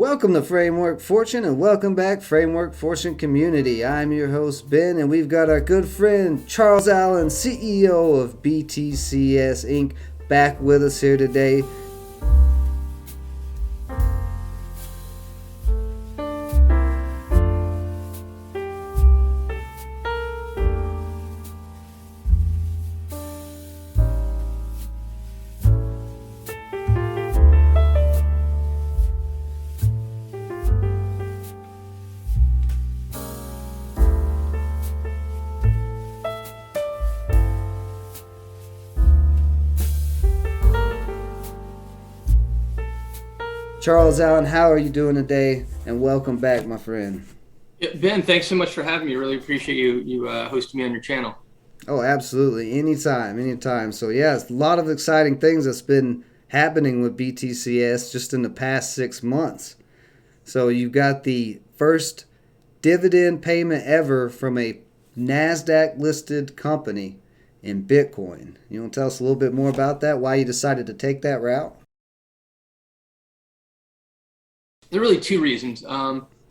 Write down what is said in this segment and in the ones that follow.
Welcome to Framework Fortune and welcome back Framework Fortune community. I'm your host Ben and we've got our good friend Charles Allen, CEO of BTCS Inc. back with us here today. Charles Allen, how are you doing today? And welcome back, my friend. Yeah, Ben, thanks so much for having me. Really appreciate you hosting me on your channel. Oh, absolutely. Anytime. So, yes, a lot of exciting things that's been happening with BTCS just in the past 6 months. So, you've got the first dividend payment ever from a Nasdaq listed company in Bitcoin. You want to tell us a little bit more about that? Why you decided to take that route? There are really two reasons.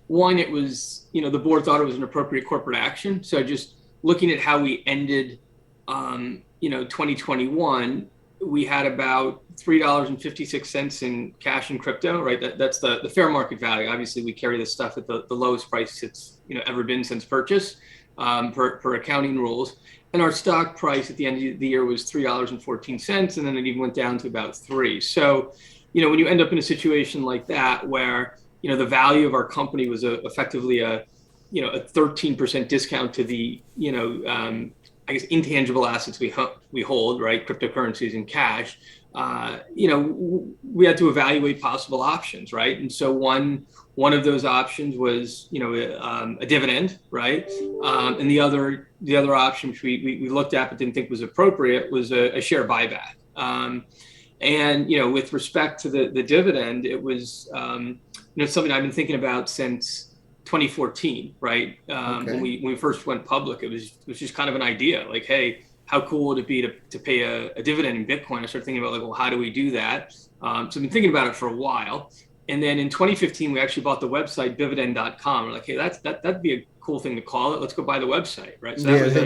One, it was, the board thought it was an appropriate corporate action. So just looking at how we ended, 2021, we had about $3.56 in cash and crypto, right? That's the fair market value. Obviously, we carry this stuff at the lowest price it's ever been since purchase, per accounting rules. And our stock price at the end of the year was $3.14, and then it even went down to about $3. So, when you end up in a situation like that, where, the value of our company was effectively a 13% discount to the, I guess, intangible assets we hold, right? Cryptocurrencies and cash, we had to evaluate possible options, right? And so one of those options was, a dividend, right? And the other option, which we looked at but didn't think was appropriate, was a share buyback. And with respect to the dividend, it was something I've been thinking about since 2014, right? Okay. When we first went public, it was just kind of an idea, like, hey, how cool would it be to pay a dividend in Bitcoin? I started thinking about, like, well, how do we do that? So I've been thinking about it for a while. And then in 2015, we actually bought the website BIVIDEND.com. We're like, hey, that'd be a cool thing to call it. Let's go buy the website, right? So that was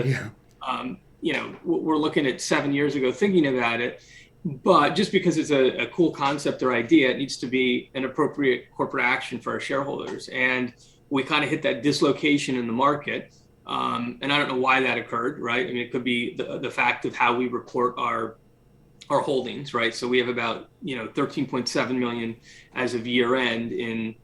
we're looking at 7 years ago thinking about it. But just because it's a cool concept or idea, it needs to be an appropriate corporate action for our shareholders. And we kind of hit that dislocation in the market. And I don't know why that occurred, right? I mean, it could be the fact of how we report our holdings, right? So we have about 13.7 million as of year end in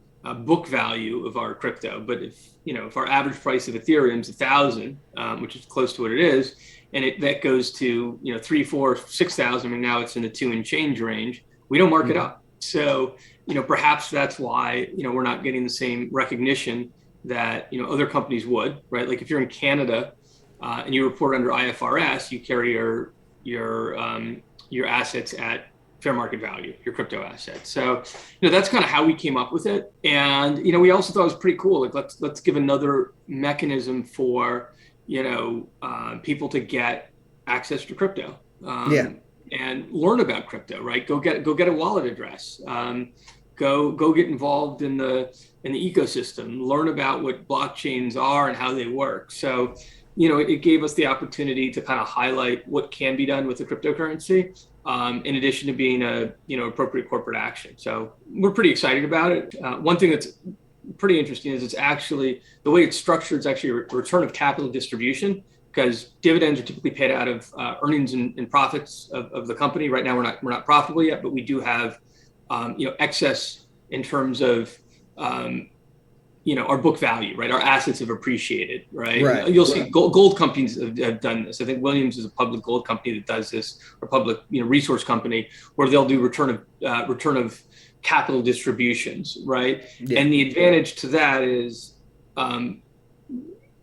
book value of our crypto. But if our average price of Ethereum is 1,000, which is close to what it is, and that goes to 3, 4, 6,000, and now it's in the 2 and change range, we don't mark it up. So perhaps that's why we're not getting the same recognition that other companies would, right? Like if you're in Canada and you report under IFRS, you carry your assets at fair market value, your crypto assets. So that's kind of how we came up with it. And we also thought it was pretty cool. Like let's give another mechanism for people to get access to crypto and learn about crypto, right? Go get a wallet address. Go get involved in the ecosystem. Learn about what blockchains are and how they work. So, it gave us the opportunity to kind of highlight what can be done with the cryptocurrency, in addition to being a appropriate corporate action. So we're pretty excited about it. One thing that's pretty interesting is it's actually the way it's structured. It's actually a return of capital distribution, because dividends are typically paid out of earnings and profits of the company. Right now, we're not profitable yet, but we do have excess in terms of our book value, right? Our assets have appreciated, right? You'll see gold companies have done this. I think Williams is a public gold company that does this, or public resource company, where they'll do return of capital distributions, right? Yeah. And the advantage to that is,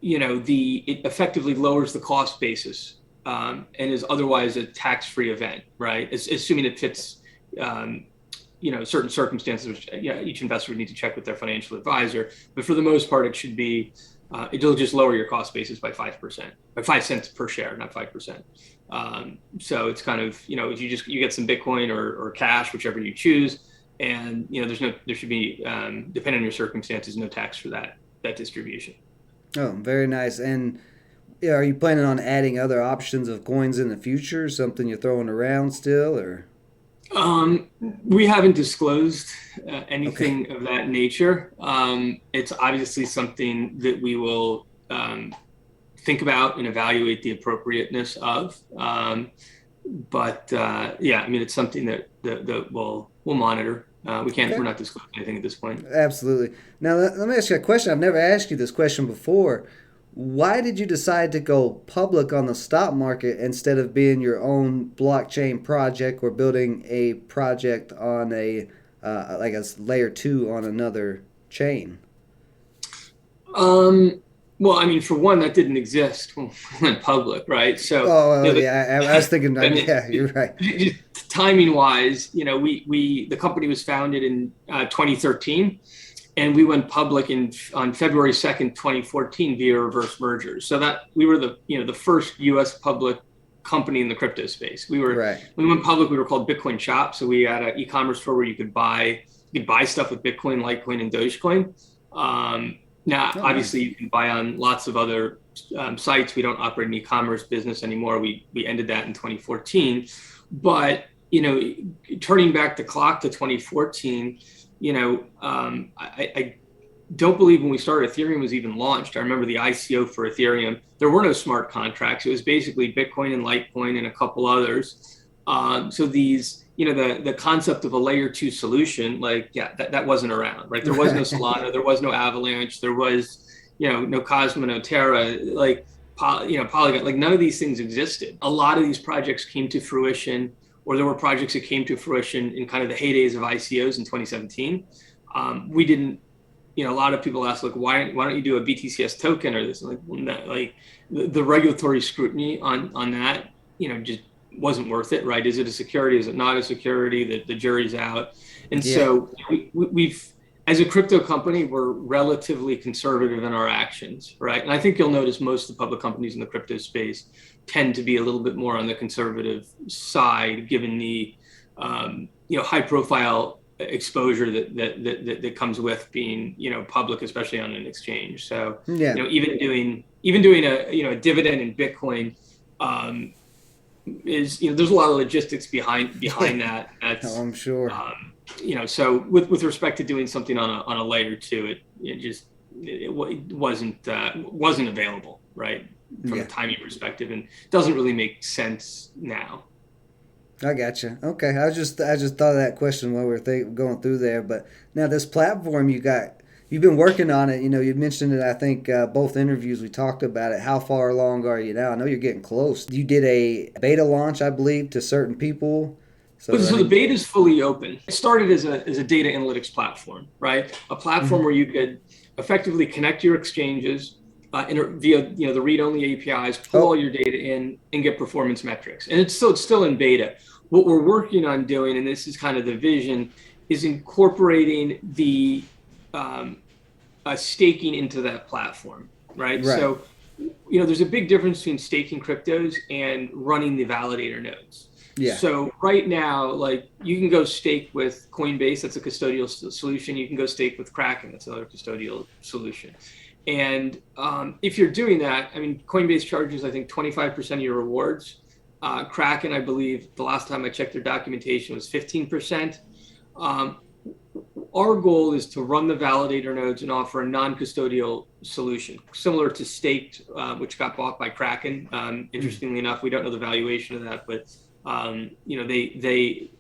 it effectively lowers the cost basis, and is otherwise a tax-free event, right? Assuming it fits, certain circumstances, which each investor would need to check with their financial advisor. But for the most part, it should be, it'll just lower your cost basis by 5%, by 5 cents per share, not 5%. So it's kind of, you get some Bitcoin or cash, whichever you choose. and there should be, depending on your circumstances, no tax for that distribution. Oh, very nice. And yeah, are you planning on adding other options of coins in the future? Something you're throwing around still, or? We haven't disclosed Okay. anything of that nature. It's obviously something that we will think about and evaluate the appropriateness of. But yeah, I mean, it's something that we'll monitor. We're Okay. not disclosing anything at this point. Absolutely. Now, let me ask you a question. I've never asked you this question before. Why did you decide to go public on the stock market instead of being your own blockchain project or building a project on a like a layer two on another chain? Um, well, I mean, for one, that didn't exist when we went public, right? So, Oh, yeah. I was thinking. I mean, Yeah, you're right. timing wise, the company was founded in 2013, and we went public on February 2nd, 2014 via reverse merger. So that we were the first U.S. public company in the crypto space. Right. When we went public, we were called Bitcoin Shop. So we had an e-commerce store where you could buy stuff with Bitcoin, Litecoin, and Dogecoin. Now, Oh, obviously, nice. you can buy on lots of other sites. We don't operate an e-commerce business anymore. We ended that in 2014. But turning back the clock to 2014, I don't believe when we started Ethereum was even launched. I remember the ICO for Ethereum. There were no smart contracts. It was basically Bitcoin and Litecoin and a couple others. So the concept of a layer two solution, like, yeah, that wasn't around, right? There was no Right. Solana, there was no Avalanche, there was, no Cosmo, no Terra, like, Polygon, like none of these things existed. A lot of these projects came to fruition, or there were projects that came to fruition in kind of the heydays of ICOs in 2017. We didn't, a lot of people ask, like, why don't you do a BTCS token or this? Like, the regulatory scrutiny on that, just wasn't worth it, right? Is it a security? Is it not a security? The jury's out. And Yeah. so we've, as a crypto company, we're relatively conservative in our actions, right? And I think you'll notice most of the public companies in the crypto space tend to be a little bit more on the conservative side, given the high profile exposure that comes with being public, especially on an exchange. So Yeah. even doing a dividend in Bitcoin, is there's a lot of logistics behind that. Oh, That's I'm sure. so with respect to doing something on a layer two, it wasn't available, right, from a Yeah. timing perspective, and doesn't really make sense now. I gotcha. Okay, I just thought of that question while we were going through there. But now this platform you've been working on it. You mentioned it. I think both interviews we talked about it. How far along are you now? I know you're getting close. You did a beta launch, I believe, to certain people. So I So the think. beta is fully open. It started as a data analytics platform, right? A platform Mhm. where you could effectively connect your exchanges via the read-only APIs, pull all Oh, your data in, and get performance metrics. And it's still in beta. What we're working on doing, and this is kind of the vision, is incorporating the um, staking into that platform, right? right. So, there's a big difference between staking cryptos and running the validator nodes. Yeah. So right now, like, you can go stake with Coinbase, that's a custodial solution. You can go stake with Kraken, that's another custodial solution. And if you're doing that, I mean, Coinbase charges, I think, 25% of your rewards. Kraken, I believe, the last time I checked their documentation, was 15%. Um, our goal is to run the validator nodes and offer a non-custodial solution, similar to Staked, which got bought by Kraken. Mm. Interestingly enough, we don't know the valuation of that, but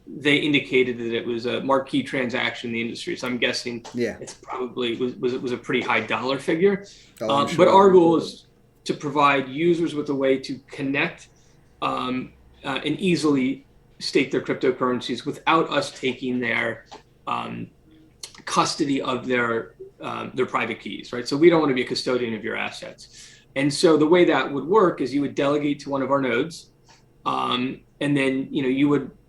they indicated that it was a marquee transaction in the industry. So I'm guessing Yeah. it's probably was a pretty high dollar figure. Oh, I'm But sure. our goal is to provide users with a way to connect and easily stake their cryptocurrencies without us taking their custody of their private keys, right? So we don't want to be a custodian of your assets. And so the way that would work is you would delegate to one of our nodes, and then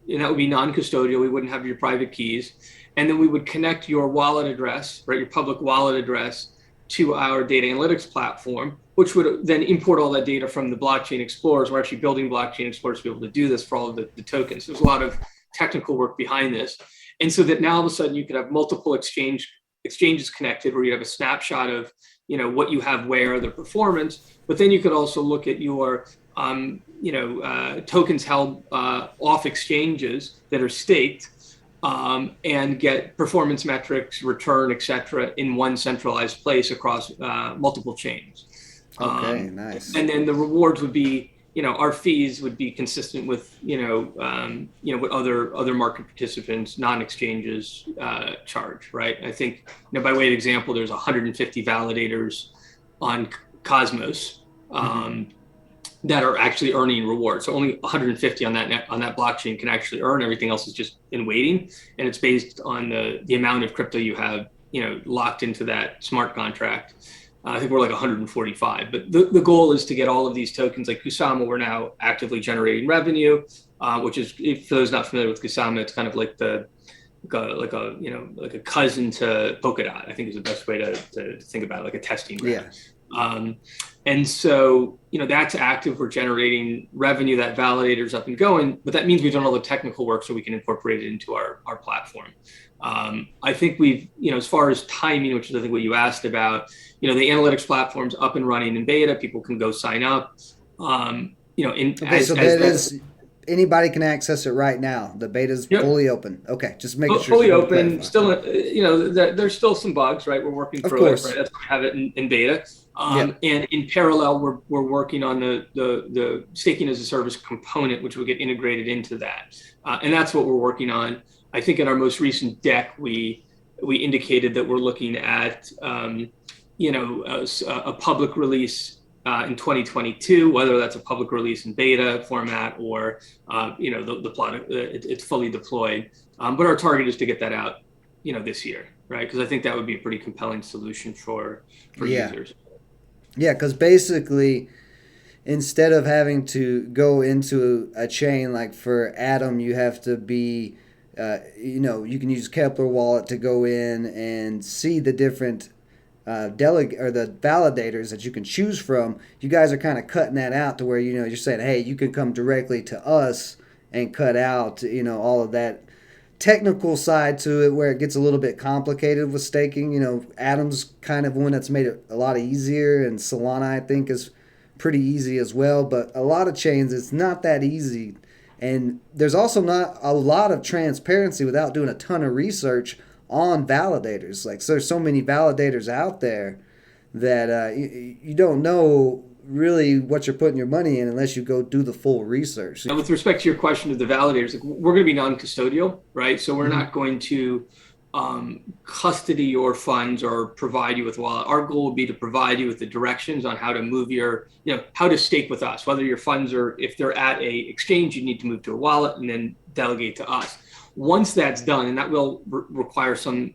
and that would be non-custodial. We wouldn't have your private keys, and then we would connect your wallet address, right, your public wallet address, to our data analytics platform, which would then import all that data from the blockchain explorers. We're actually building blockchain explorers to be able to do this for all of the tokens. There's a lot of technical work behind this. And so that now all of a sudden you could have multiple exchanges connected, where you have a snapshot of, what you have where, the performance, but then you could also look at your tokens held off exchanges that are staked, and get performance metrics, return, etc., in one centralized place across multiple chains. Okay, nice. And then the rewards would be, our fees would be consistent with, what other market participants, non-exchanges charge, right? I think, by way of example, there's 150 validators on Cosmos that are actually earning rewards. So only 150 on that blockchain can actually earn. Everything else is just in waiting, and it's based on the amount of crypto you have, locked into that smart contract. I think we're like 145, but the goal is to get all of these tokens like Kusama. We're now actively generating revenue, which is, if those not familiar with Kusama, it's kind of like a cousin to Polkadot, I think is the best way to think about it, like a testing ground. Yeah. And so, that's active. We're generating revenue. That validator's up and going, but that means we've done all the technical work so we can incorporate it into our platform. I think we've, as far as timing, which is I think what you asked about, the analytics platform's up and running in beta. People can go sign up. Anybody can access it right now. The beta's fully open. Okay, just making sure. Fully open. Still, there's still some bugs, right? We're working through it. Right? That's why we have it in beta. And in parallel, we're working on the staking as a service component, which will get integrated into that. And that's what we're working on. I think in our most recent deck, we indicated that we're looking at a public release in 2022, whether that's a public release in beta format or the product it's fully deployed. But our target is to get that out this year, right? Because I think that would be a pretty compelling solution for users. Yeah, because basically, instead of having to go into a chain, like for Atom, you have to be you can use Kepler Wallet to go in and see the different the validators that you can choose from. You guys are kind of cutting that out to where you're saying, hey, you can come directly to us and cut out all of that technical side to it, where it gets a little bit complicated with staking. Atom's kind of one that's made it a lot easier, and Solana, I think, is pretty easy as well. But a lot of chains, it's not that easy. And there's also not a lot of transparency without doing a ton of research on validators. Like, so there's so many validators out there that you don't know really what you're putting your money in unless you go do the full research. And with respect to your question of the validators, we're going to be non-custodial, right? So we're not going to custody your funds or provide you with a wallet. Our goal would be to provide you with the directions on how to move how to stake with us, whether your funds if they're at a exchange, you need to move to a wallet and then delegate to us. Once that's done, and that will require some,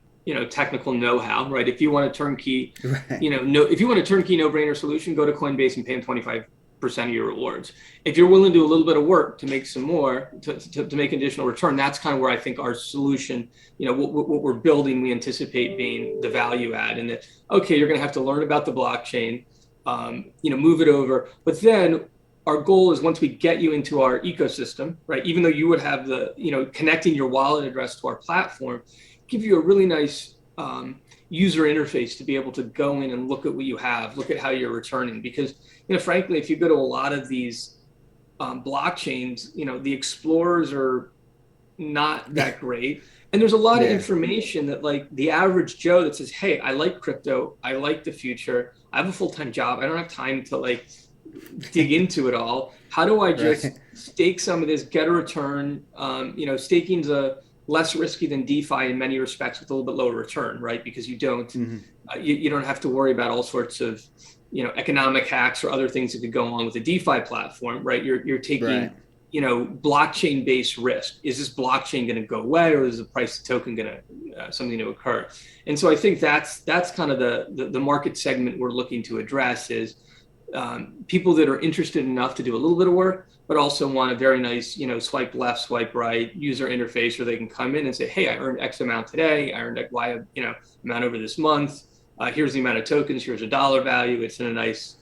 technical know-how, right? If you want a turnkey, if you want a turnkey no-brainer solution, go to Coinbase and pay them 25% of your rewards. If you're willing to do a little bit of work to make some more, to make additional return, that's kind of where I think our solution, what we're building, we anticipate being the value add. And that, okay, you're going to have to learn about the blockchain, move it over. But then our goal is, once we get you into our ecosystem, right, even though you would have connecting your wallet address to our platform, give you a really nice user interface to be able to go in and look at what you have, look at how you're returning. Because, frankly, if you go to a lot of these blockchains, the explorers are not that great. And there's a lot of information that, like, the average Joe that says, hey, I like crypto, I like the future, I have a full-time job, I don't have time to dig into it all. How do I just stake some of this, get a return? Staking's less risky than DeFi in many respects, with a little bit lower return, right? Because you don't you don't have to worry about all sorts of economic hacks or other things that could go on with a DeFi platform, right? You're taking blockchain based risk. Is this blockchain going to go away, or is the price of token going to something to occur? And so I think that's kind of the market segment we're looking to address, is people that are interested enough to do a little bit of work, but also want a very nice, swipe left, swipe right user interface where they can come in and say, hey, I earned X amount today, I earned Y, amount over this month. Here's the amount of tokens, here's a dollar value. It's in a nice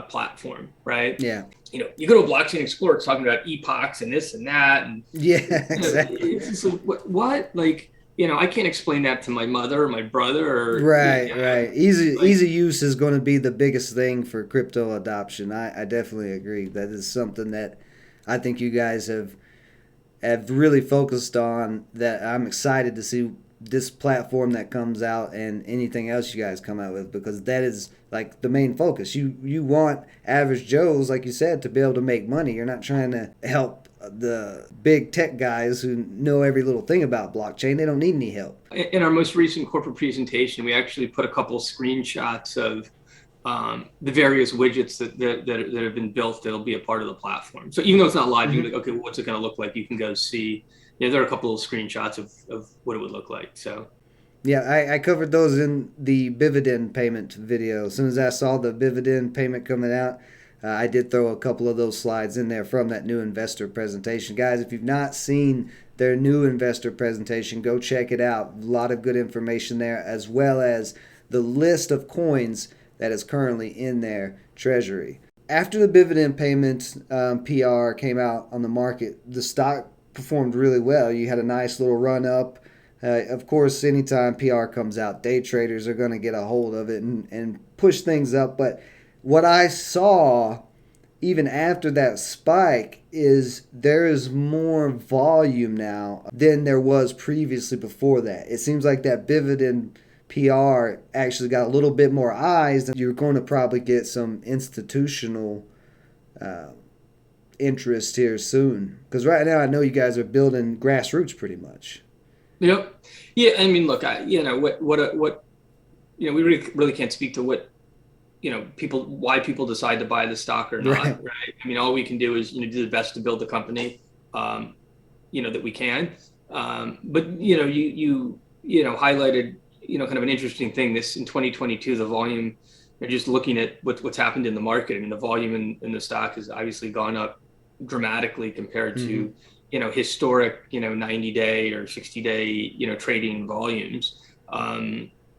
platform, right? Yeah. You go to a blockchain explorer, it's talking about epochs and this and that. And exactly. So what, like, I can't explain that to my mother or my brother or Right, right. like, Easy use is going to be the biggest thing for crypto adoption. I definitely agree. That is something that I think you guys have really focused on. That I'm excited to see this platform that comes out and anything else you guys come out with, because that is like the main focus. You want average Joes, like you said, to be able to make money. You're not trying to help the big tech guys who know every little thing about blockchain. They don't need any help. in our most recent corporate presentation, we actually put a couple of screenshots of the various widgets that have been built that'll be a part of the platform. So even though it's not live, you can be like, okay, well, what's it going to look like? You can go see. There are a couple of screenshots of what it would look like. So Yeah, I covered those in the Bividend payment video. As soon as I saw the Bividend payment coming out, I did throw a couple of those slides in there from that new investor presentation. Guys, if you've not seen their new investor presentation, go check it out. A lot of good information there, as well as the list of coins that is currently in their treasury. After the Bividend payment PR came out on the market, the stock performed really well. You had a nice little run up. Of course, anytime PR comes out, day traders are going to get a hold of it and push things up. But what I saw even after that spike is there is more volume now than there was previously before that. It seems like that Dividend PR actually got a little bit more eyes, and you're going to probably get some institutional uh, interest here soon. Because right now I know you guys are building grassroots pretty much. yep, yeah. I mean, look, we really can't speak to what people why people decide to buy the stock or not, Right. right? I mean, all we can do is do the best to build the company, um, that we can. But highlighted kind of an interesting thing. This in 2022, the volume. Just looking at what's happened in the market. I mean, the volume in the stock has obviously gone up dramatically compared Mm-hmm. to historic 90-day or 60-day trading volumes.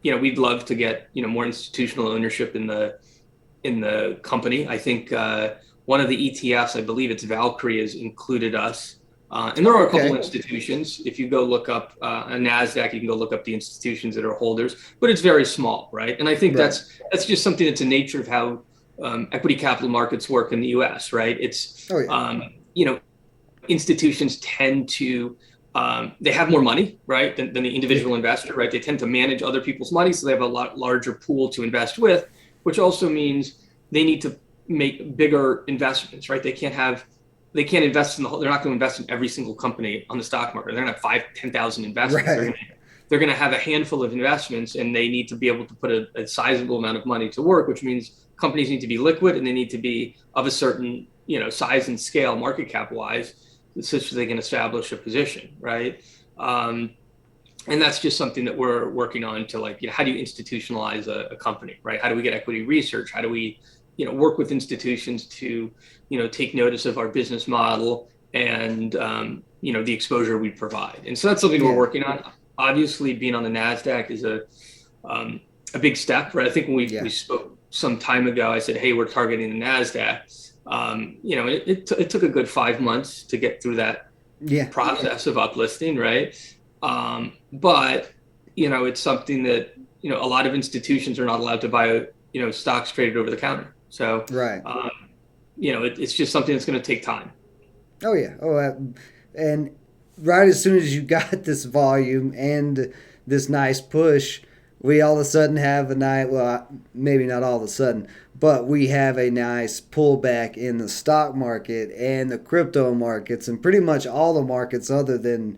We'd love to get more institutional ownership in the company. I think one of the ETFs, I believe it's Valkyrie, has included us. And there Oh, are a couple okay. institutions. If you go look up on Nasdaq, you can go look up the institutions that are holders, but it's very small, right? And I think Right. that's just something that's a nature of how equity capital markets work in the U.S., right? It's Oh, yeah. institutions tend to they have more money, right, than the Yeah. individual investor, right? They tend to manage other people's money, so they have a lot larger pool to invest with, which also means they need to make bigger investments, right? They can't invest in they're not going to invest in every single company on the stock market. They're going to have 5, 10,000 investments. Right. They're going to have a handful of investments, and they need to be able to put a sizable amount of money to work, which means companies need to be liquid and they need to be of a certain size and scale, market cap wise, such that they can establish a position, right? And that's just something that we're working on to how do you institutionalize a company, right? How do we get equity research? How do we work with institutions to take notice of our business model and the exposure we provide? And so that's something we're Yeah. working on. Obviously, being on the Nasdaq is a big step, right? I think when we Yeah. spoke some time ago, I said, hey, we're targeting the Nasdaq. It took a good 5 months to get through that Yeah. process of uplisting, right? But it's something that a lot of institutions are not allowed to buy stocks traded over the counter. So Right. it's just something that's going to take time. Oh, yeah. And right as soon as you got this volume and this nice push, we all of a sudden have a nice, well, maybe not all of a sudden, but we have a nice pullback in the stock market and the crypto markets and pretty much all the markets other than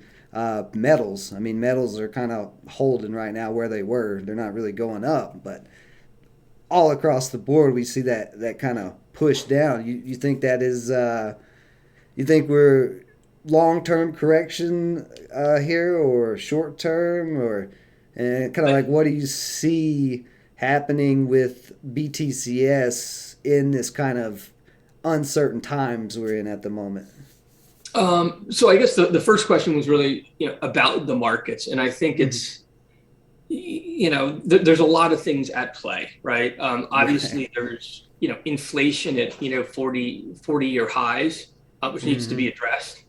metals. I mean, metals are kind of holding right now where they were. They're not really going up, but all across the board, we see that kind of push down. You think that is, you think we're long term correction here or short term, or and kind of like what do you see happening with BTCS in this kind of uncertain times we're in at the moment? So I guess the first question was really about the markets, and I think Mm-hmm. it's there's a lot of things at play, right? Right. Obviously, there's inflation at 40-year highs, which needs to Mm-hmm. be addressed.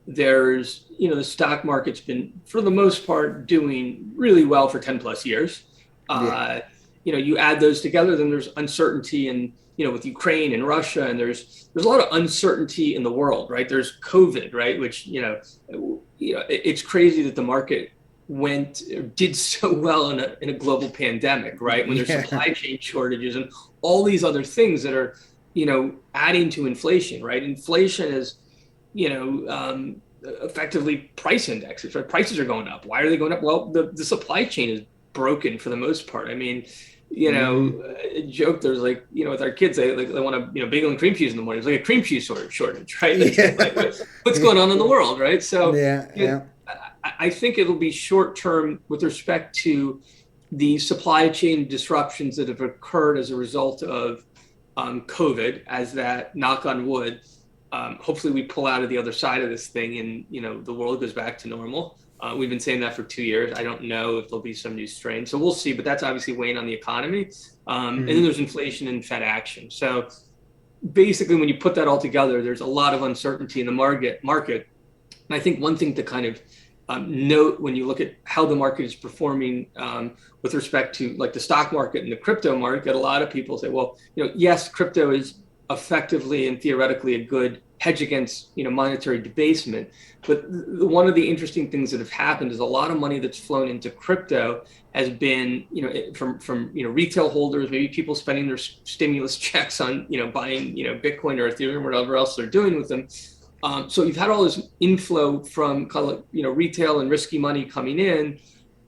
There's, the stock market's been, for the most part, doing really well for 10 plus years. Yeah. You add those together, then there's uncertainty and, with Ukraine and Russia, and there's a lot of uncertainty in the world, right? There's COVID, right? Which, it's crazy that the market did so well in a global pandemic, right? When there's supply chain shortages and all these other things that are, adding to inflation, right? Inflation is, effectively price indexes, right? Prices are going up. Why are they going up? Well, the supply chain is broken for the most part. I mean, a joke, there's with our kids, they want a bagel and cream cheese in the morning. It's like a cream cheese shortage, right? What's going on in the world, right? So I think it'll be short term with respect to the supply chain disruptions that have occurred as a result of COVID, as that, knock on wood, hopefully we pull out of the other side of this thing and, the world goes back to normal. We've been saying that for 2 years. I don't know if there'll be some new strain. So we'll see, but that's obviously weighing on the economy. And then there's inflation and Fed action. So basically, when you put that all together, there's a lot of uncertainty in the market. And I think one thing to kind of note when you look at how the market is performing with respect to like the stock market and the crypto market, a lot of people say, well, yes, crypto is effectively and theoretically a good hedge against monetary debasement, but one of the interesting things that have happened is a lot of money that's flown into crypto has been from retail holders, maybe people spending their stimulus checks on buying Bitcoin or Ethereum or whatever else they're doing with them. So you've had all this inflow from kind of retail and risky money coming in,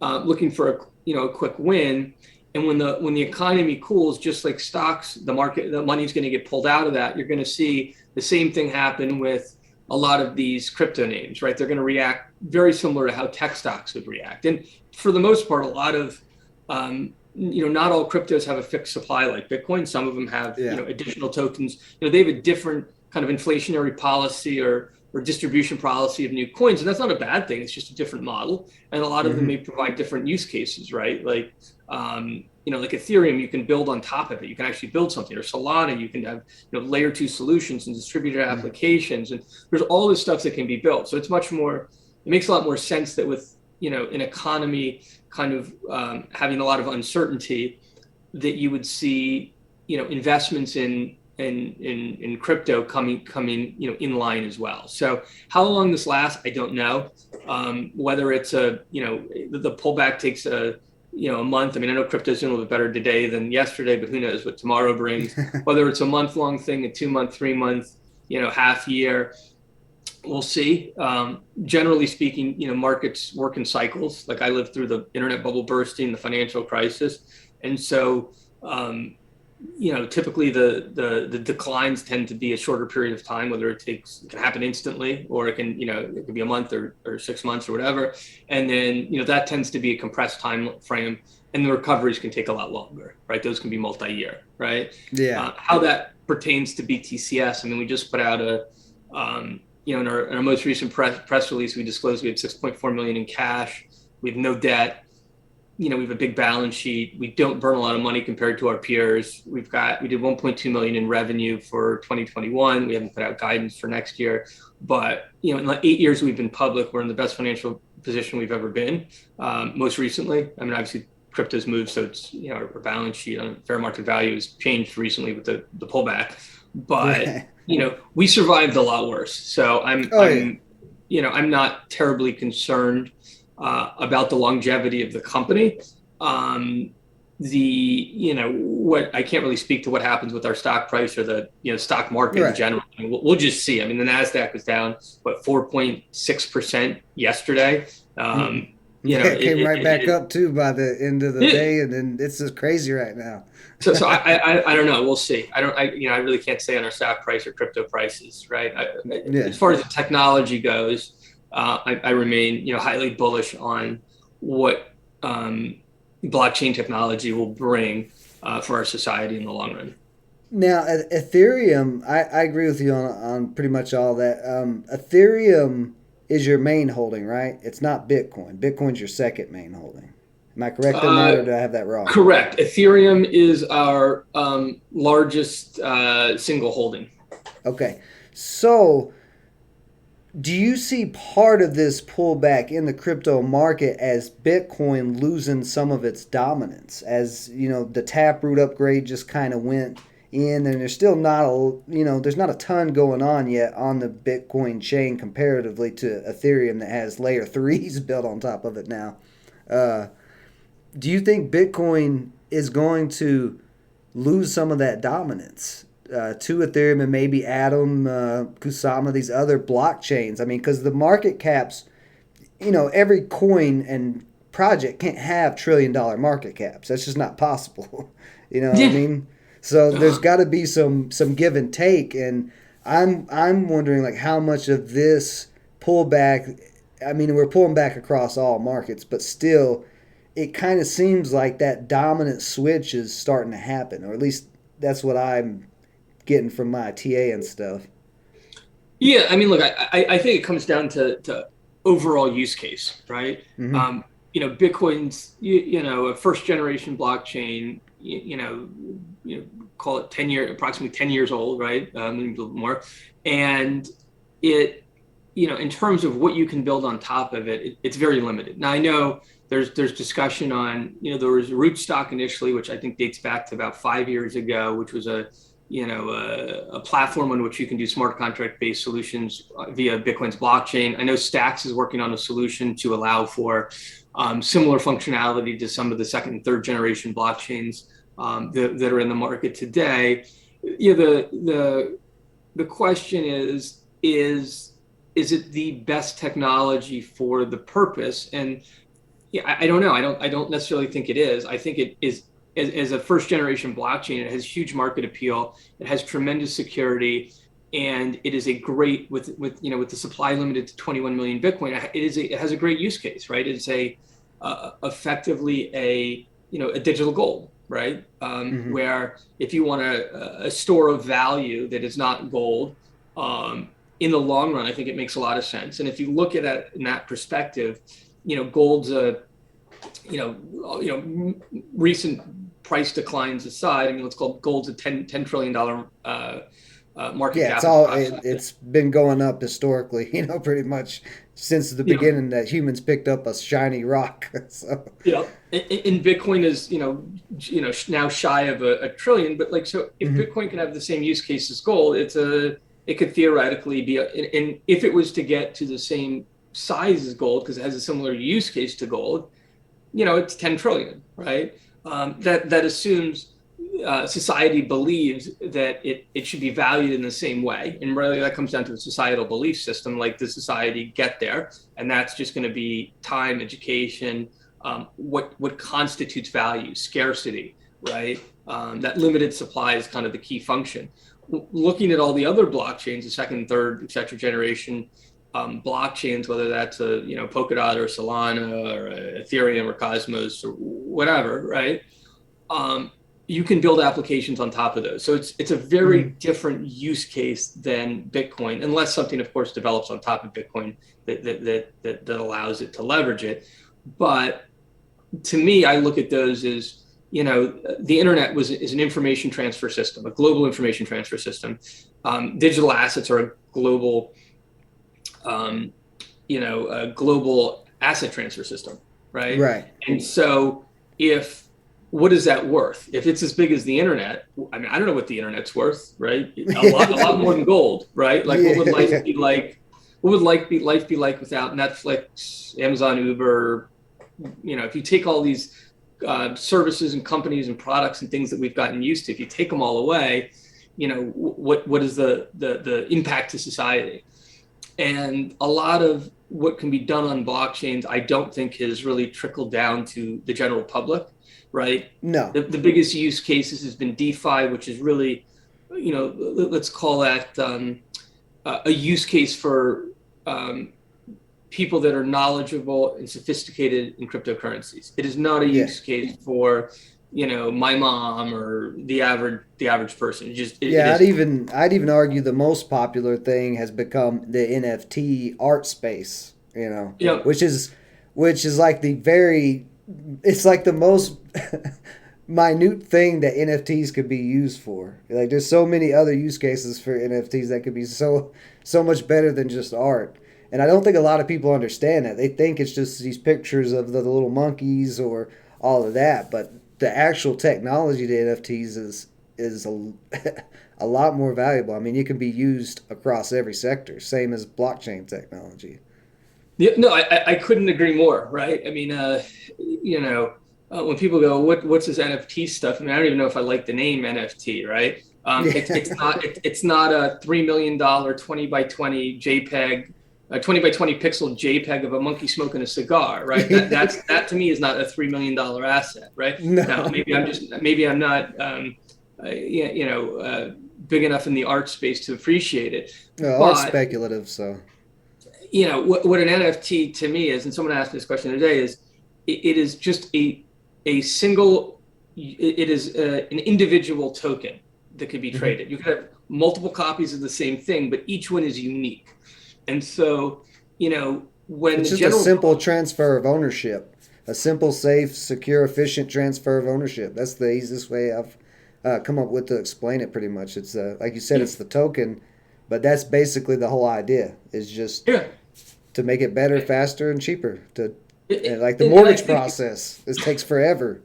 looking for a quick win. And when the economy cools, just like stocks, the money's going to get pulled out of that. You're going to see the same thing happen with a lot of these crypto names, right? They're going to react very similar to how tech stocks would react. And for the most part, a lot of, not all cryptos have a fixed supply like Bitcoin. Some of them have, additional tokens. They have a different kind of inflationary policy or distribution policy of new coins. And that's not a bad thing. It's just a different model. And a lot of them may provide different use cases, right? Like, like Ethereum, you can build on top of it. You can actually build something. Or Solana, you can have layer 2 solutions and distributed applications. And there's all this stuff that can be built. So it makes a lot more sense that with, an economy kind of having a lot of uncertainty, that you would see, investments in crypto coming in line as well. So how long this lasts, I don't know. Whether it's the pullback takes a month. I mean, I know crypto's doing a little bit better today than yesterday, but who knows what tomorrow brings. Whether it's a month-long thing, a 2-month, 3-month, half year, we'll see. Generally speaking, markets work in cycles. Like I lived through the internet bubble bursting, the financial crisis, and so typically the declines tend to be a shorter period of time, whether it can happen instantly or it can, it could be a month or 6 months or whatever. And then, that tends to be a compressed time frame, and the recoveries can take a lot longer, right? Those can be multi-year, right? Yeah. How that pertains to BTCS. I mean, we just put out in our most recent press release, we disclosed we had 6.4 million in cash. We have no debt. We have a big balance sheet. We don't burn a lot of money compared to our peers. We did 1.2 million in revenue for 2021. We haven't put out guidance for next year, but in like 8 years we've been public, we're in the best financial position we've ever been. Most recently, I mean, obviously crypto's moved, so it's our balance sheet on fair market value has changed recently with the pullback, but we survived a lot worse. So I'm not terribly concerned about the longevity of the company. What I can't really speak to what happens with our stock price or the stock market in general. I mean, we'll just see. I mean, the Nasdaq was down 4.6% yesterday. It came right back up too by the end of the day, and then it's just crazy right now. So I don't know. We'll see. I really can't say on our stock price or crypto prices, right? As far as the technology goes, I remain, highly bullish on what blockchain technology will bring for our society in the long run. Now, Ethereum, I agree with you on pretty much all that. Ethereum is your main holding, right? It's not Bitcoin. Bitcoin's your second main holding. Am I correct in that, or do I have that wrong? Correct. Ethereum is our largest single holding. Okay. So Do you see part of this pullback in the crypto market as Bitcoin losing some of its dominance? As you know, the Taproot upgrade just kind of went in, and there's still not there's not a ton going on yet on the Bitcoin chain comparatively to Ethereum that has layer threes built on top of it now. Uh, do you think Bitcoin is going to lose some of that dominance to Ethereum and maybe Atom, Kusama, these other blockchains? I mean, because the market caps, every coin and project can't have $1 trillion market caps. That's just not possible. You know what I Yeah. mean? So there's got to be some give and take, and I'm wondering like how much of this pullback. I mean, we're pulling back across all markets, but still, it kind of seems like that dominant switch is starting to happen, or at least that's what I'm getting from my TA and stuff. Yeah, I mean, look, I think it comes down to overall use case, right? Mm-hmm. Bitcoin's a first generation blockchain, call it approximately 10 years old, right? Maybe a little more, and it in terms of what you can build on top of it's very limited. Now I know there's discussion on there was Rootstock initially, which I think dates back to about 5 years ago, which was a platform on which you can do smart contract based solutions via Bitcoin's blockchain. I know Stacks is working on a solution to allow for similar functionality to some of the second and third generation blockchains that are in the market today. The question is it the best technology for the purpose? And I don't know. I don't necessarily think it is. I think it is as a first generation blockchain. It has huge market appeal. It has tremendous security, and it is a great with the supply limited to 21 million Bitcoin. It has a great use case, right? It's effectively a digital gold, right? Mm-hmm. Where if you want a store of value that is not gold, in the long run, I think it makes a lot of sense. And if you look at it in that perspective, gold's recent price declines aside, I mean, let's call gold's a $10 trillion market Yeah, cap. it's been going up historically, pretty much since the You know, beginning that humans picked up a shiny rock. So and Bitcoin is, now shy of a trillion, but like, so if mhm. Bitcoin can have the same use case as gold, it could theoretically be, and if it was to get to the same size as gold, because it has a similar use case to gold, it's 10 trillion, right? That assumes society believes that it should be valued in the same way. And really that comes down to a societal belief system, like does society get there? And that's just going to be time, education, what constitutes value, scarcity, right? That limited supply is kind of the key function. Looking at all the other blockchains, the second, third, et cetera, generation blockchains, whether that's Polkadot or Solana or Ethereum or Cosmos or whatever, right? You can build applications on top of those. So it's a very Mhm. different use case than Bitcoin, unless something, of course, develops on top of Bitcoin that allows it to leverage it. But to me, I look at those as the internet is an information transfer system, a global information transfer system. Digital assets are a global a global asset transfer system, right? Right. And so if what is that worth? If it's as big as the internet, I mean, I don't know what the internet's worth, right? A lot more than gold, right? Like, what would Yeah, life yeah. be like? What would life be like without Netflix, Amazon, Uber? If you take all these services and companies and products and things that we've gotten used to, if you take them all away, what is the impact to society? And a lot of what can be done on blockchains, I don't think has really trickled down to the general public, right? No. The biggest use cases has been DeFi, which is really, let's call that a use case for um, people that are knowledgeable and sophisticated in cryptocurrencies. It is not a Yeah. use case for, my mom or the average person. It Yeah, isn't. I'd even argue the most popular thing has become the NFT art space, Yeah. which is like it's like the most minute thing that NFTs could be used for. Like there's so many other use cases for NFTs that could be so much better than just art. And I don't think a lot of people understand that. They think it's just these pictures of the little monkeys or all of that, but the actual technology to NFTs is a lot more valuable. I mean, it can be used across every sector, same as blockchain technology. Yeah, no, I couldn't agree more, right? I mean, when people go, what's this NFT stuff? I mean, I don't even know if I like the name NFT, right? It's not a $3 million 20 by 20 JPEG, a 20 by 20 pixel JPEG of a monkey smoking a cigar, right? That to me is not a $3 million asset, right? No. Now maybe I'm not big enough in the art space to appreciate it, No, art's but speculative, so. what an NFT to me is, and someone asked me this question today, is it is just a single, it is an individual token that could be traded. Mm-hmm. You could have multiple copies of the same thing, but each one is unique. And so, when it's just a simple transfer of ownership, a simple, safe, secure, efficient transfer of ownership. That's the easiest way I've come up with to explain it. Pretty much, it's like you said, it's the token, but that's basically the whole idea. Is just to make it better, faster, and cheaper. Like the mortgage process, this takes forever.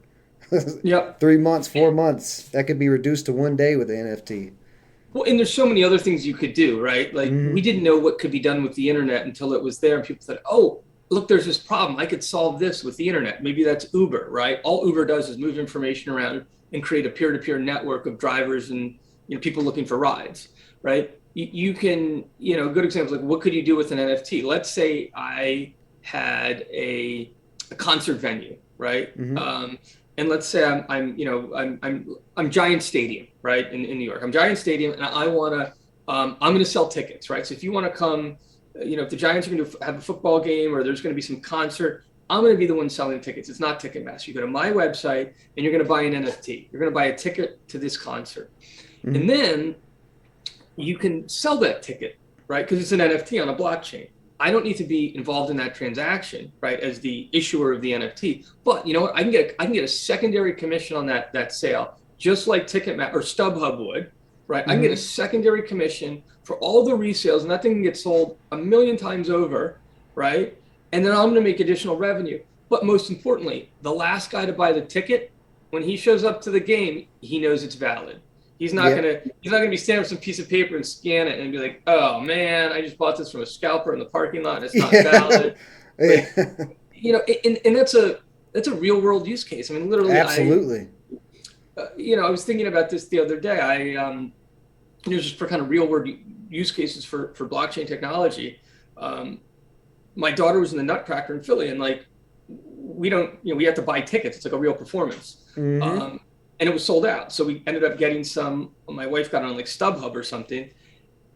Yep. 3 months, 4 months. That could be reduced to 1 day with the NFT. Well, and there's so many other things you could do, right? Like we didn't know what could be done with the internet until it was there, and people said, "Oh, look, there's this problem. I could solve this with the internet." Maybe that's Uber, right? All Uber does is move information around and create a peer-to-peer network of drivers and people looking for rides, right? You can, good examples like what could you do with an NFT? Let's say I had a concert venue, right? Mm-hmm. And let's say I'm Giant Stadium, right, in New York. I'm Giant Stadium, and I want to. I'm going to sell tickets, right? So if you want to come, if the Giants are going to have a football game or there's going to be some concert, I'm going to be the one selling tickets. It's not Ticketmaster. You go to my website and you're going to buy an NFT. You're going to buy a ticket to this concert, and then you can sell that ticket, right? Because it's an NFT on a blockchain. I don't need to be involved in that transaction, right, as the issuer of the NFT. But you know what? I can get a secondary commission on that sale, just like Ticketmaster or StubHub would, right? Mm-hmm. I can get a secondary commission for all the resales, and that thing can get sold 1,000,000 times over, right? And then I'm going to make additional revenue. But most importantly, the last guy to buy the ticket, when he shows up to the game, he knows it's valid. He's not gonna be standing with some piece of paper and scan it and be like, "Oh man, I just bought this from a scalper in the parking lot. And it's not valid." And that's a real world use case. I mean, literally, absolutely. I was thinking about this the other day. Just for kind of real world use cases for blockchain technology. My daughter was in the Nutcracker in Philly, and like we have to buy tickets. It's like a real performance. Mm-hmm. And it was sold out. So we ended up getting my wife got on like StubHub or something,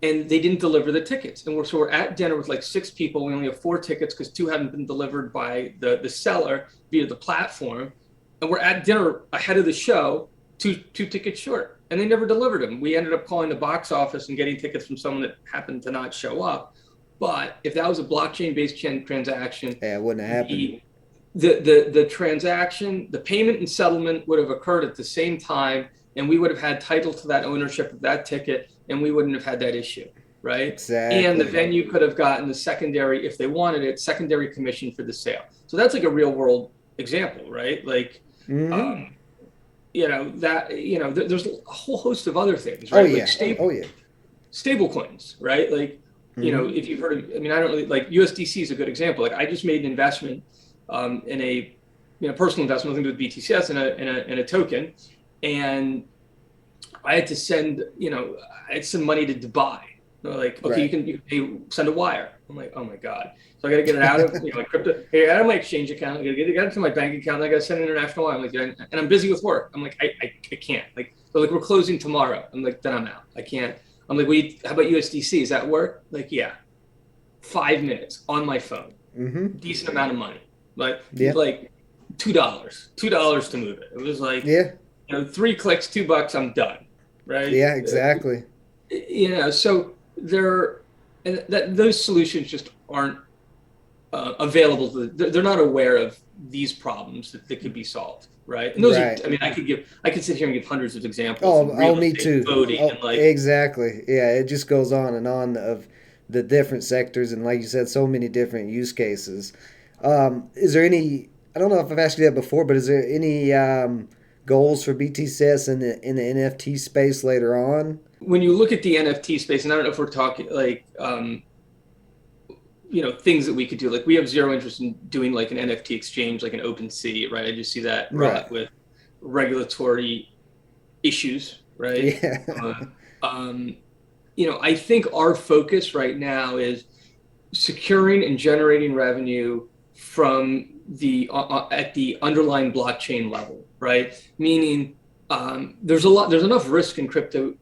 and they didn't deliver the tickets. And we're at dinner with like 6 people. We only have 4 tickets because 2 hadn't been delivered by the seller via the platform. And we're at dinner ahead of the show, two tickets short, and they never delivered them. We ended up calling the box office and getting tickets from someone that happened to not show up. But if that was a blockchain-based transaction, it wouldn't have happened. The transaction, the payment and settlement would have occurred at the same time, and we would have had title to that ownership of that ticket, and we wouldn't have had that issue, right? Exactly. And the venue could have gotten the secondary, if they wanted it, secondary commission for the sale. So that's like a real world example, right? Like, there's a whole host of other things, right? Stable coins, right? Like, if you've heard of, I mean, I don't really, like USDC is a good example. Like I just made an investment in a personal investment, nothing to do with BTCS, in a token, and I had to send money to Dubai. They're like, okay, right. you can send a wire. I'm like, oh my god! So I got to get it out of my crypto, out of my exchange account. I got to get it to my bank account. I got to send an international wire. I'm like, and I'm busy with work. I'm like, I can't. Like, so like we're closing tomorrow. I'm like, then I'm out. I can't. I'm like, how about USDC? Does that work? Like, yeah. 5 minutes on my phone. Mm-hmm. Decent amount of money. Like $2 to move it. It was like 3 clicks, $2, I'm done, right? Yeah, exactly. So those solutions just aren't available to they're not aware of these problems that could be solved, right? And those are, I mean, I could sit here and give hundreds of examples. Me too. Exactly. Yeah, it just goes on and on of the different sectors, and like you said, so many different use cases. Is there any? I don't know if I've asked you that before, but is there any goals for BTCS in the NFT space later on? When you look at the NFT space, and I don't know if we're talking like things that we could do. Like we have zero interest in doing like an NFT exchange, like an OpenSea, right? I just see that Right. rot with regulatory issues, right? Yeah. Um, I think our focus right now is securing and generating revenue from at the underlying blockchain level, right? Meaning there's enough risk in crypto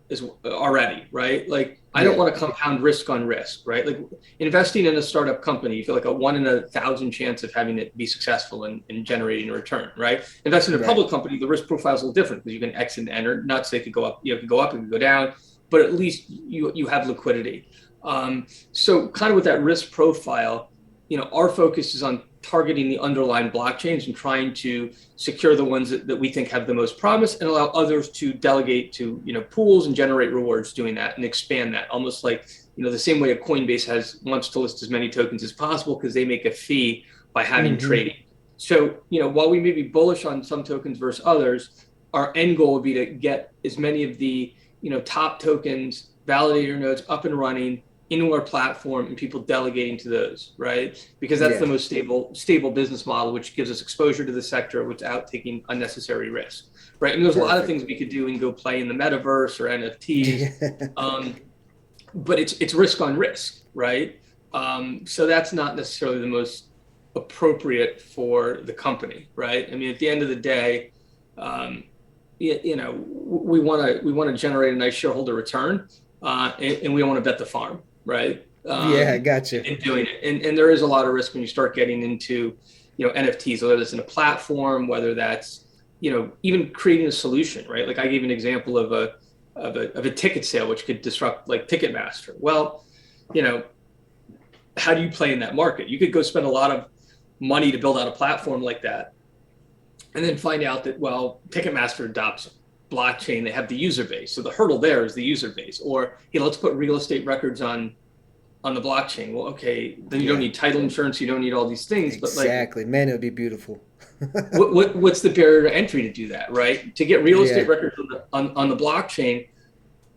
already, right? Like I don't Yeah. want to compound risk on risk, right? Like investing in a startup company, you feel like a 1 in 1,000 chance of having it be successful and generating a return, right? Investing in a Right. public company, the risk profile is a little different because you can exit and enter. Not to say it could go up, it could go up, it could go down, but at least you have liquidity. So kind of with that risk profile, our focus is on targeting the underlying blockchains and trying to secure the ones that we think have the most promise and allow others to delegate to, pools and generate rewards doing that and expand that almost like, the same way a Coinbase wants to list as many tokens as possible because they make a fee by having Mm-hmm. trading. So, while we may be bullish on some tokens versus others, our end goal would be to get as many of the, top tokens, validator nodes up and running into our platform and people delegating to those, right? Because that's the Yeah. most stable business model, which gives us exposure to the sector without taking unnecessary risk, right? And there's a lot of Perfect. things we could do and go play in the metaverse or NFTs, Yeah. but it's risk on risk, right? So that's not necessarily the most appropriate for the company, right? I mean, at the end of the day, um, we want to generate a nice shareholder return, and we don't want to bet the farm, right? Yeah. I gotcha. In doing it, and there is a lot of risk when you start getting into, NFTs, whether that's in a platform, whether that's, even creating a solution, right? Like I gave an example of a ticket sale, which could disrupt like Ticketmaster. Well, you know, how do you play in that market? You could go spend a lot of money to build out a platform like that, and then find out that, well, Ticketmaster adopts blockchain, they have the user base, so the hurdle there is the user base. Or, let's put real estate records on the blockchain. Well, okay, then you don't Yeah. need title insurance, you don't need all these things, but like, Exactly. Man, it would be beautiful. what's the barrier to entry to do that, right? To get real Yeah. estate records on the blockchain,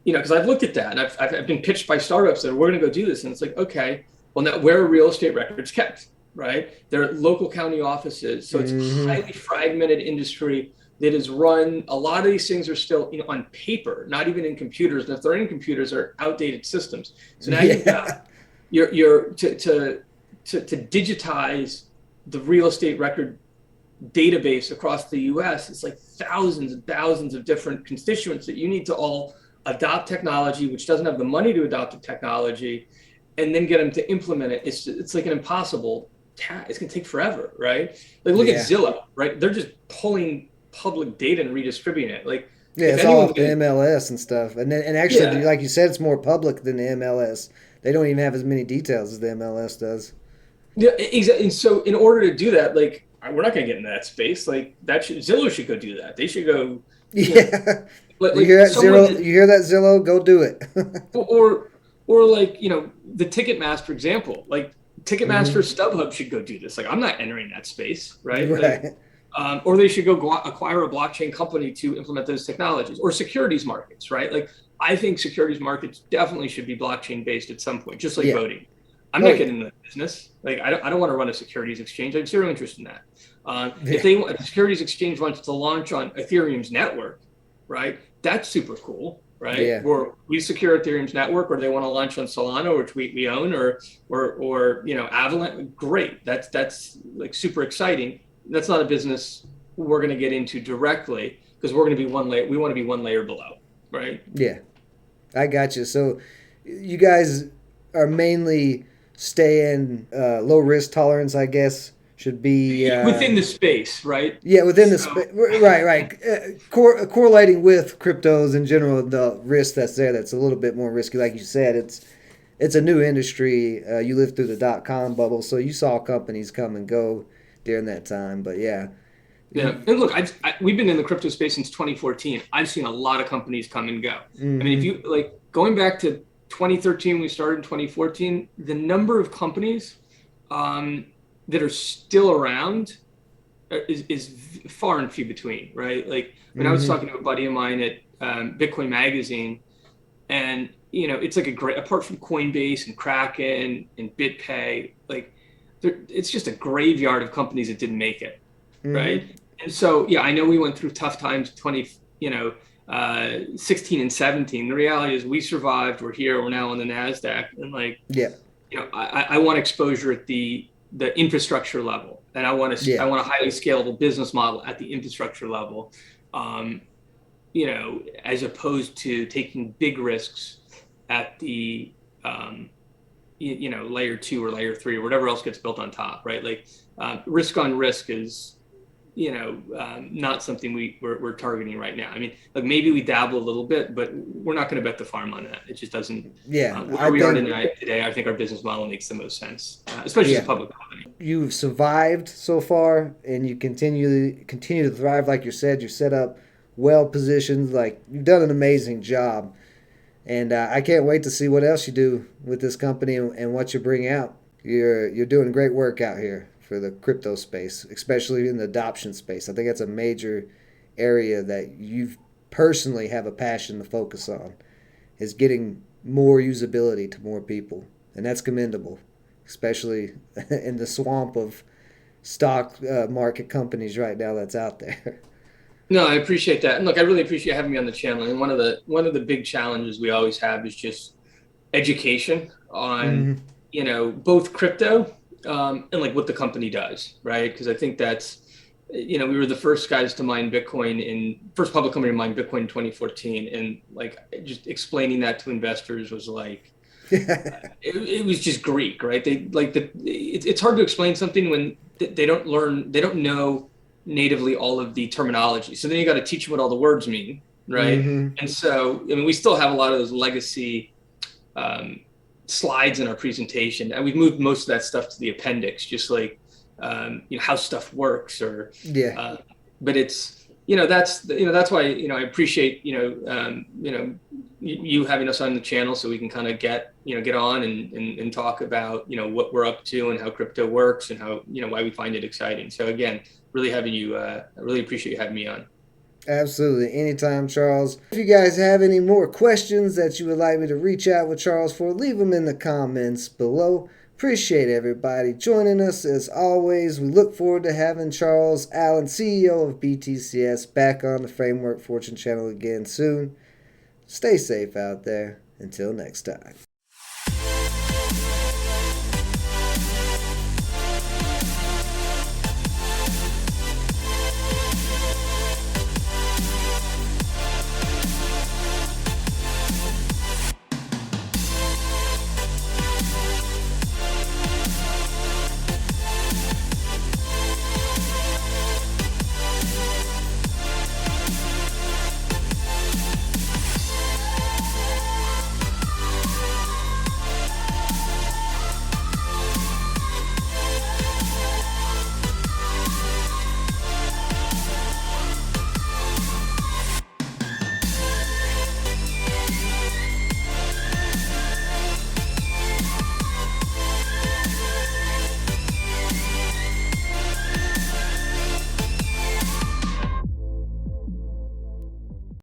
because I've looked at that and I've been pitched by startups that we're going to go do this, and it's like, okay, well, now where are real estate records kept, right? They're local county offices, so it's Mm-hmm. highly fragmented industry that is run. A lot of these things are still, on paper, not even in computers, and if they're in computers, they're outdated systems. So now you've got Yeah. you're to digitize the real estate record database across the US. It's like thousands and thousands of different constituents that you need to all adopt technology, which doesn't have the money to adopt the technology, and then get them to implement it. It's like an impossible task. It's going to take forever, right? Like look at Yeah. Zillow, right? They're just pulling public data and redistributing it. Like Yeah. if It's all anyone's off the going to, MLS and stuff, and actually, yeah, like you said, it's more public than the MLS. They don't even have as many details as the MLS does. yeah, exactly. And so in order to do that, like we're not going to get into that space. Like Zillow should go do that. They should go, you know, Yeah. You like hear that someone Zillow? that, You hear that Zillow? Go do it. or or like the Ticketmaster example, like Hmm. Ticketmaster, StubHub should go do this. Like I'm not entering that space, right? Like Right. or they should go acquire a blockchain company to implement those technologies, or securities markets, right? Like I think securities markets definitely should be blockchain based at some point, just like Yeah. voting. I'm Oh not yeah. getting into that business. Like I don't want to run a securities exchange. I have zero interest in that. Yeah. If the securities exchange wants to launch on Ethereum's network, right? That's super cool, right? Yeah. Where we secure Ethereum's network, or they want to launch on Solana, which we own, or Avalanche. Great. That's like super exciting. That's not a business we're going to get into directly because we're going to be one layer. We want to be one layer below, right? Yeah. I got you. So, you guys are mainly staying low risk tolerance, I guess, should be. Within the space, right? Yeah, within the So right, right. Correlating with cryptos in general, the risk that's there, that's a little bit more risky. Like you said, it's a new industry. You lived through the .com bubble, so you saw companies come and go during that time. But yeah, yeah, and look, we've been in the crypto space since 2014. I've seen a lot of companies come and go. I mean, if mm-hmm. you like going back to 2013, we started in 2014, the number of companies um, that are still around is far and few between, right? Like when I was Mm-hmm. talking to a buddy of mine at Bitcoin Magazine, and it's like a great, apart from Coinbase and Kraken and BitPay, like it's just a graveyard of companies that didn't make it, Mm-hmm. right? And so yeah, I know we went through tough times 16 and 17. The reality is we survived. We're here. We're now on the Nasdaq, and like Yeah. I want exposure at the infrastructure level, and I Yeah. want a highly scalable business model at the infrastructure level, um, as opposed to taking big risks at the layer two or layer three or whatever else gets built on top, right? Like risk on risk is not something we're targeting right now. I mean, like maybe we dabble a little bit, but we're not going to bet the farm on that. It just doesn't. Yeah. Where I we are think. today, I think our business model makes the most sense, especially as a Yeah. public company. You've survived so far, and you continue to thrive. Like you said, you're set up well positioned. Like you've done an amazing job, and I can't wait to see what else you do with this company and what you bring out. You're doing great work out here for the crypto space, especially in the adoption space. I think that's a major area that you personally have a passion to focus on, is getting more usability to more people, and that's commendable, especially in the swamp of stock market companies right now that's out there. No, I appreciate that, and look, I really appreciate having me on the channel. And one of the big challenges we always have is just education on Mm-hmm. both crypto and like what the company does, right? Because I think that's we were the first guys to mine Bitcoin in first public company to mine Bitcoin in 2014, and like just explaining that to investors was like it was just Greek, right? It's hard to explain something when they don't know natively all of the terminology. So then you got to teach them what all the words mean, right? Mm-hmm. And so I mean, we still have a lot of those legacy um, slides in our presentation, and we've moved most of that stuff to the appendix, just like how stuff works, or Yeah. uh, but it's that's why I appreciate you having us on the channel so we can kind of get on and talk about what we're up to and how crypto works and how why we find it exciting. So again, I really appreciate you having me on. Absolutely. Anytime, Charles. If you guys have any more questions that you would like me to reach out with Charles for, leave them in the comments below. Appreciate everybody joining us as always. We look forward to having Charles Allen, CEO of BTCS, back on the Framework Fortune channel again soon. Stay safe out there. Until next time.